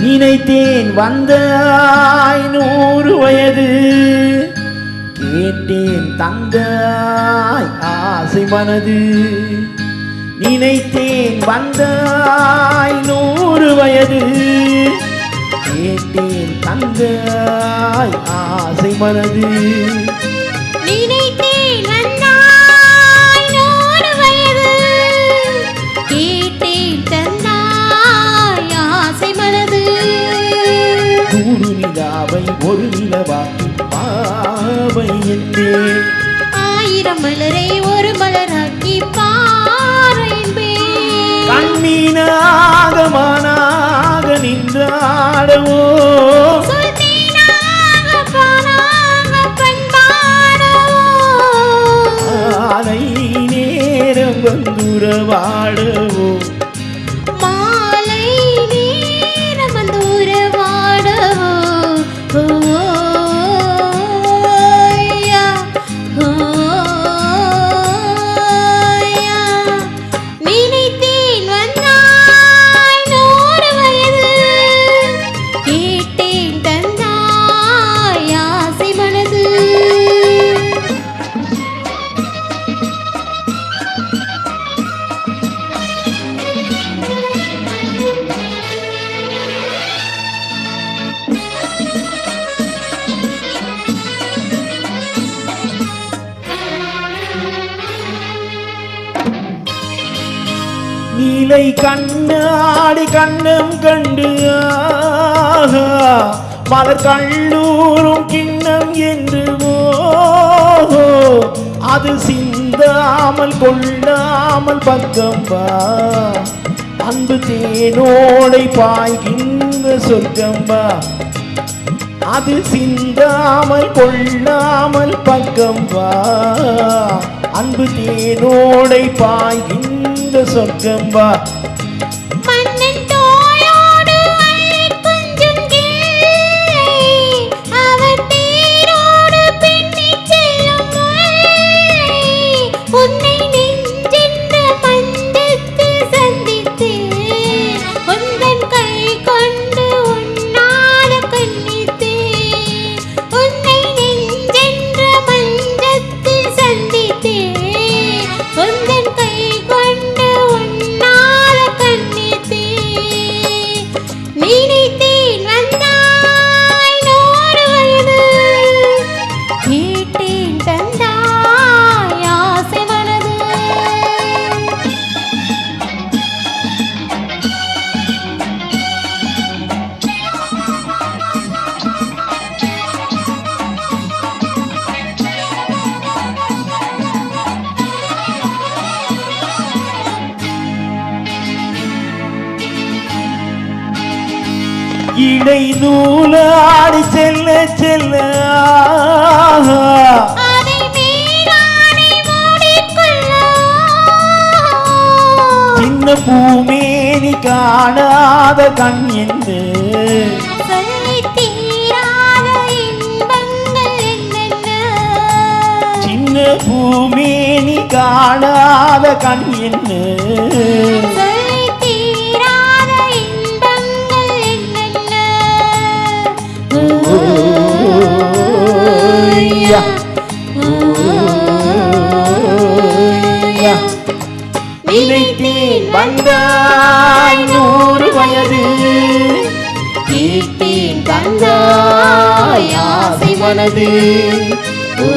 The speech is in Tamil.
நினைத்தேன் வந்தாய் 100 வயது, கேட்டேன் தந்தாய் ஆசை மனது. நினைத்தேன் வந்தாய் 100 வயது, கேட்டேன் தந்தாய் ஆசை மனது. நினைத்தேன் வந்தாய் 100 வயது, கேட்டேன் தந்தாய் ஆசை மனது. 100 நிலாவை ஒரு நிலவாக்கி பாவை என்பேன், 1000 மலரை ஒரு மலராக்கி பார் என்பேன். கண்ணீனாக மானாக நின்றாடவோ, சுல்தீனாக பானாக பண்பாடவோ, மாலை நேரம் வந்துறவாடவோ, மாலை நேரம் வந்து உறவாடவோ. நினைத்தேன் வந்தாய் 100 வயது, கேட்டேன் தந்தாய் ஆசை மனது. நீலை கண்ணாடி கண்ணம் கண்டு ஆஹா, மலர் கல்லூரும் கிண்ணம் என்று ஓஹோ, அது சிந்தாமல் கொள்ளாமல் பக்கம் வா, அன்பு தேனோடை பாய்கின்ற சொர்க்கம் வா, அது சிந்தாமல் கொள்ளாமல் பக்கம் வா, அன்பு தேனோடை பாய்கின்ற சொர்க்கம் வா. மன்னன் தோளோடு அள்ளி கொஞ்சும் கிள்ளை, அவர் தேரோடு பின்னிச் செல்லும் முல்லை. உன்னை நெஞ்சென்ற மஞ்சத்தில் சந்தித்தேன், உந்தன் கை கொண்டு உன்னால கண்ணித்தேன். உன்னை நெஞ்சென்ற மஞ்சத்தில் சந்தித்தேன், உந்தன் கை கொண்டு உன்னால கண்ணித்தேன். நினைத்தேன் வந்தாய் 100 வயது, கேட்டேன் தந்தாய் ஆசை மனது. இடை நூலாடி செல்ல செல்ல ஆஹா, அதை மேலாடை மூடிக்கொள்ள, சின்ன பூமேனி காணாத கண் என்று சொல்லித் தீராத இன்பங்கள் என்னென்ன. சின்ன பூமேனி காணாத கண் என்று சொல்லித் தீராத இன்பங்கள் என்னென்ன. ஓய்யா, ஓய்யா. நினைத்தேன் வந்தாய் 100 வயது, கேட்டேன் தந்தாய் ஆசை மனது. ஓ